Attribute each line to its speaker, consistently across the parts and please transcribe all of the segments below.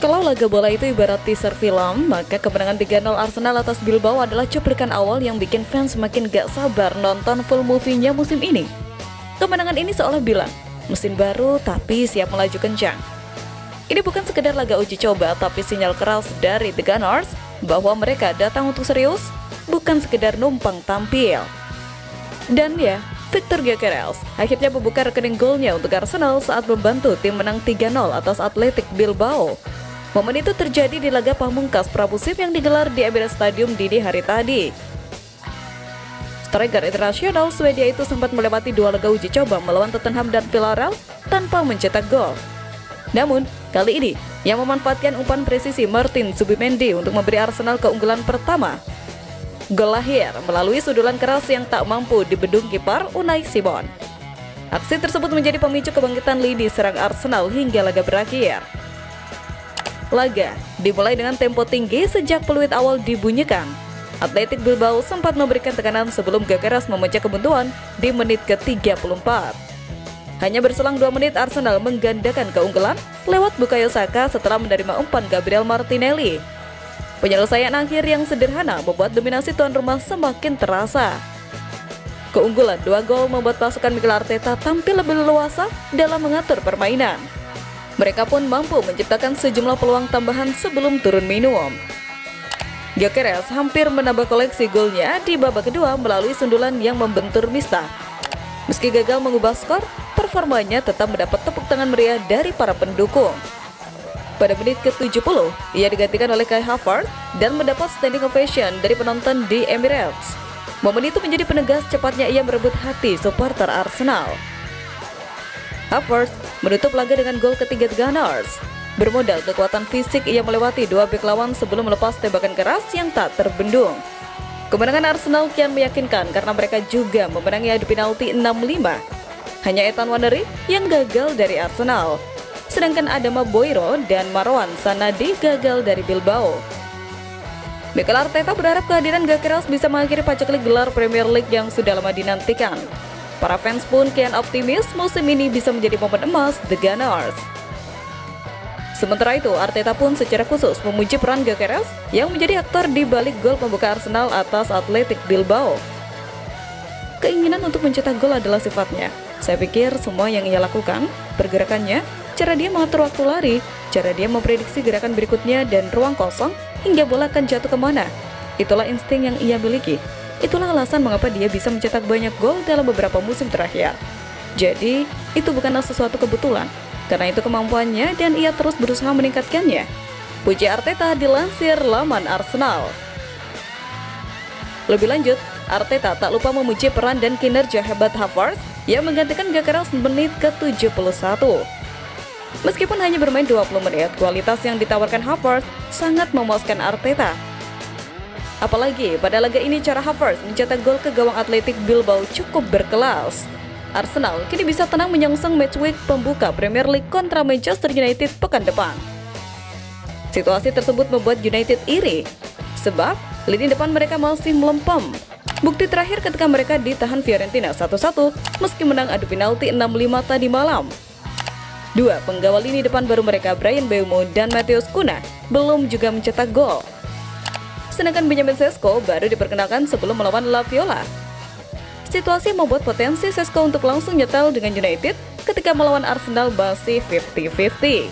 Speaker 1: Kalau laga bola itu ibarat teaser film, maka kemenangan 3-0 Arsenal atas Bilbao adalah cuplikan awal yang bikin fans semakin gak sabar nonton full movie-nya musim ini. Kemenangan ini seolah bilang, mesin baru tapi siap melaju kencang. Ini bukan sekedar laga uji coba, tapi sinyal keras dari The Gunners bahwa mereka datang untuk serius, bukan sekedar numpang tampil. Dan ya, Victor Gyökeres akhirnya membuka rekening golnya untuk Arsenal saat membantu tim menang 3-0 atas Athletic Bilbao. Momen itu terjadi di laga pamungkas pramusim yang digelar di Emirates Stadium dini hari tadi. Striker internasional Swedia itu sempat melewati 2 laga uji coba melawan Tottenham dan Villarreal tanpa mencetak gol. Namun, kali ini yang memanfaatkan umpan presisi Martin Zubimendi untuk memberi Arsenal keunggulan pertama. Gol lahir melalui sundulan keras yang tak mampu dibendung kiper Unai Simon. Aksi tersebut menjadi pemicu kebangkitan lini serang Arsenal hingga laga berakhir. Laga dimulai dengan tempo tinggi sejak peluit awal dibunyikan. Athletic Bilbao sempat memberikan tekanan sebelum Gyökeres memecah kebuntuan di menit ke-34. Hanya berselang 2 menit Arsenal menggandakan keunggulan lewat Bukayo Saka setelah menerima umpan Gabriel Martinelli. Penyelesaian akhir yang sederhana membuat dominasi tuan rumah semakin terasa. Keunggulan 2 gol membuat pasukan Mikel Arteta tampil lebih leluasa dalam mengatur permainan. Mereka pun mampu menciptakan sejumlah peluang tambahan sebelum turun minum. Gyökeres hampir menambah koleksi golnya di babak kedua melalui sundulan yang membentur Mista. Meski gagal mengubah skor, performanya tetap mendapat tepuk tangan meriah dari para pendukung. Pada menit ke-70, ia digantikan oleh Kai Havertz dan mendapat standing ovation dari penonton di Emirates. Momen itu menjadi penegas cepatnya ia merebut hati supporter Arsenal. Havertz menutup laga dengan gol ketiga The Gunners. Bermodal kekuatan fisik, ia melewati 2 bek lawan sebelum melepas tembakan keras yang tak terbendung. Kemenangan Arsenal kian meyakinkan karena mereka juga memenangi adu penalti 6-5. Hanya Ethan Nwaneri yang gagal dari Arsenal, sedangkan Adama Boiro dan Marwan Sanadi gagal dari Bilbao. Mikel Arteta berharap kehadiran Gyökeres bisa mengakhiri paceklik gelar Premier League yang sudah lama dinantikan. Para fans pun kian optimis musim ini bisa menjadi momen emas The Gunners. Sementara itu, Arteta pun secara khusus memuji peran Gyökeres yang menjadi aktor di balik gol pembuka Arsenal atas Athletic Bilbao. Keinginan untuk mencetak gol adalah sifatnya. Saya pikir semua yang ia lakukan, pergerakannya, cara dia mengatur waktu lari, cara dia memprediksi gerakan berikutnya dan ruang kosong hingga bola akan jatuh kemana. Itulah insting yang ia miliki. Itulah alasan mengapa dia bisa mencetak banyak gol dalam beberapa musim terakhir. Jadi, itu bukanlah sesuatu kebetulan. Karena itu kemampuannya dan ia terus berusaha meningkatkannya. Puji Arteta dilansir laman Arsenal. Lebih lanjut, Arteta tak lupa memuji peran dan kinerja hebat Havertz yang menggantikan Gyökeres menit ke-71. Meskipun hanya bermain 20 menit, kualitas yang ditawarkan Havertz sangat memuaskan Arteta. Apalagi pada laga ini cara Havertz mencetak gol ke gawang Athletic Bilbao cukup berkelas. Arsenal kini bisa tenang menyongsong match week pembuka Premier League kontra Manchester United pekan depan. Situasi tersebut membuat United iri, sebab lini depan mereka masih melempem. Bukti terakhir ketika mereka ditahan Fiorentina 1-1 meski menang adu penalti 6-5 tadi malam. 2 penggawa lini depan baru mereka, Bryan Mbeumo dan Matheus Cunha, belum juga mencetak gol. Sedangkan Benjamin Sesko baru diperkenalkan sebelum melawan La Viola. Situasi membuat potensi Sesko untuk langsung nyetel dengan United ketika melawan Arsenal masih 50-50.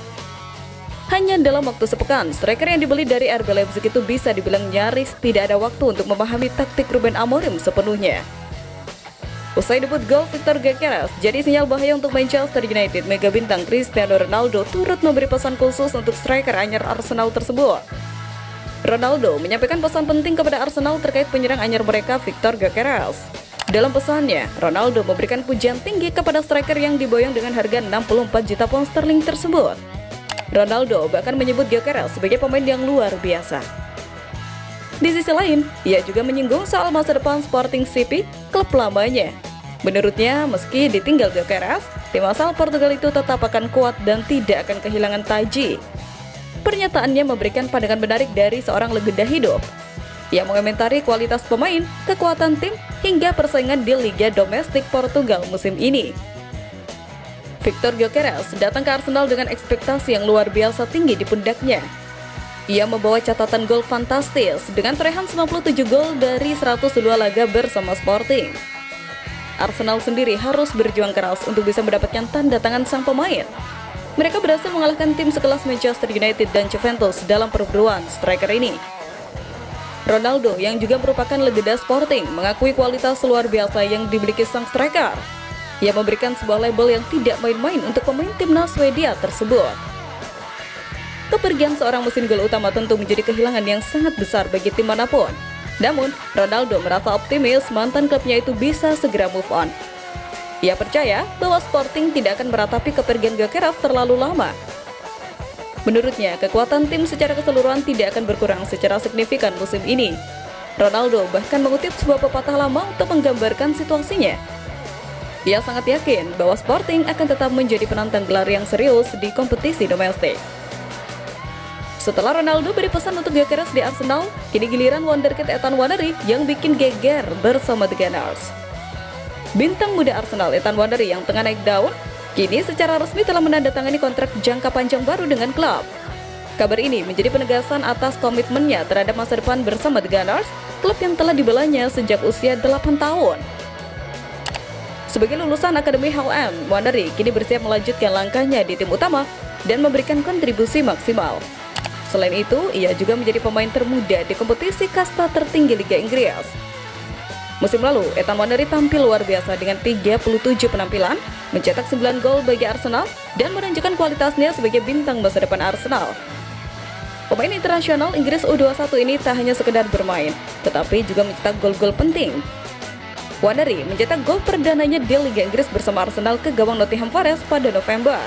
Speaker 1: Hanya dalam waktu sepekan, striker yang dibeli dari RB Leipzig itu bisa dibilang nyaris tidak ada waktu untuk memahami taktik Ruben Amorim sepenuhnya. Usai debut gol Victor Gyökeres jadi sinyal bahaya untuk Manchester United, mega bintang Cristiano Ronaldo turut memberi pesan khusus untuk striker anyar Arsenal tersebut. Ronaldo menyampaikan pesan penting kepada Arsenal terkait penyerang anyar mereka Victor Gyökeres. Dalam pesannya, Ronaldo memberikan pujian tinggi kepada striker yang diboyong dengan harga 64 juta pound sterling tersebut. Ronaldo bahkan menyebut Gyökeres sebagai pemain yang luar biasa. Di sisi lain, ia juga menyinggung soal masa depan Sporting CP, klub lamanya. Menurutnya, meski ditinggal Gyökeres, tim asal Portugal itu tetap akan kuat dan tidak akan kehilangan taji. Pernyataannya memberikan pandangan menarik dari seorang legenda hidup. Ia mengomentari kualitas pemain, kekuatan tim, hingga persaingan di Liga Domestik Portugal musim ini. Victor Gyökeres datang ke Arsenal dengan ekspektasi yang luar biasa tinggi di pundaknya. Ia membawa catatan gol fantastis dengan torehan 97 gol dari 102 laga bersama Sporting. Arsenal sendiri harus berjuang keras untuk bisa mendapatkan tanda tangan sang pemain. Mereka berhasil mengalahkan tim sekelas Manchester United dan Juventus dalam perburuan striker ini. Ronaldo yang juga merupakan legenda Sporting mengakui kualitas luar biasa yang dimiliki sang striker. Ia memberikan sebuah label yang tidak main-main untuk pemain timnas Swedia tersebut. Kepergian seorang mesin gol utama tentu menjadi kehilangan yang sangat besar bagi tim manapun. Namun, Ronaldo merasa optimis mantan klubnya itu bisa segera move on. Ia percaya bahwa Sporting tidak akan meratapi kepergian Gyökeres terlalu lama. Menurutnya, kekuatan tim secara keseluruhan tidak akan berkurang secara signifikan musim ini. Ronaldo bahkan mengutip sebuah pepatah lama untuk menggambarkan situasinya. Ia sangat yakin bahwa Sporting akan tetap menjadi penantang gelar yang serius di kompetisi domestik. Setelah Ronaldo beri pesan untuk Gyökeres di Arsenal, kini giliran wonderkid Ethan Nwaneri yang bikin geger bersama The Gunners. Bintang muda Arsenal Ethan Nwaneri yang tengah naik daun, kini secara resmi telah menandatangani kontrak jangka panjang baru dengan klub. Kabar ini menjadi penegasan atas komitmennya terhadap masa depan bersama The Gunners, klub yang telah dibelanya sejak usia 8 tahun. Sebagai lulusan Akademi HLM, Nwaneri kini bersiap melanjutkan langkahnya di tim utama dan memberikan kontribusi maksimal. Selain itu, ia juga menjadi pemain termuda di kompetisi kasta tertinggi Liga Inggris. Musim lalu, Ethan Nwaneri tampil luar biasa dengan 37 penampilan, mencetak 9 gol bagi Arsenal, dan menunjukkan kualitasnya sebagai bintang masa depan Arsenal. Pemain internasional Inggris U21 ini tak hanya sekedar bermain, tetapi juga mencetak gol-gol penting. Nwaneri mencetak gol perdananya di Liga Inggris bersama Arsenal ke gawang Nottingham Forest pada November.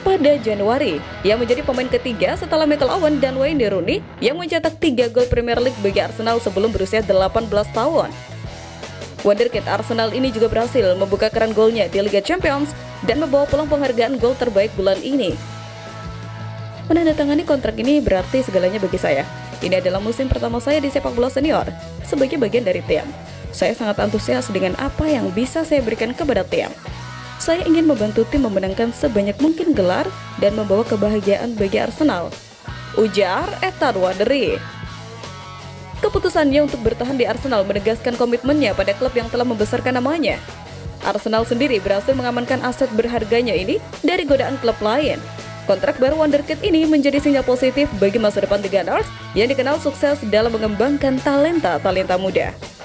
Speaker 1: Pada Januari, ia menjadi pemain ketiga setelah Michael Owen dan Wayne Rooney yang mencetak 3 gol Premier League bagi Arsenal sebelum berusia 18 tahun. Wonderkid Arsenal ini juga berhasil membuka keran golnya di Liga Champions dan membawa pulang penghargaan gol terbaik bulan ini. Menandatangani kontrak ini berarti segalanya bagi saya. Ini adalah musim pertama saya di sepak bola senior sebagai bagian dari tim. Saya sangat antusias dengan apa yang bisa saya berikan kepada tim. Saya ingin membantu tim memenangkan sebanyak mungkin gelar dan membawa kebahagiaan bagi Arsenal, ujar Ethan Nwaneri. Keputusannya untuk bertahan di Arsenal menegaskan komitmennya pada klub yang telah membesarkan namanya. Arsenal sendiri berhasil mengamankan aset berharganya ini dari godaan klub lain. Kontrak baru wonderkid ini menjadi sinyal positif bagi masa depan The Gunners yang dikenal sukses dalam mengembangkan talenta-talenta muda.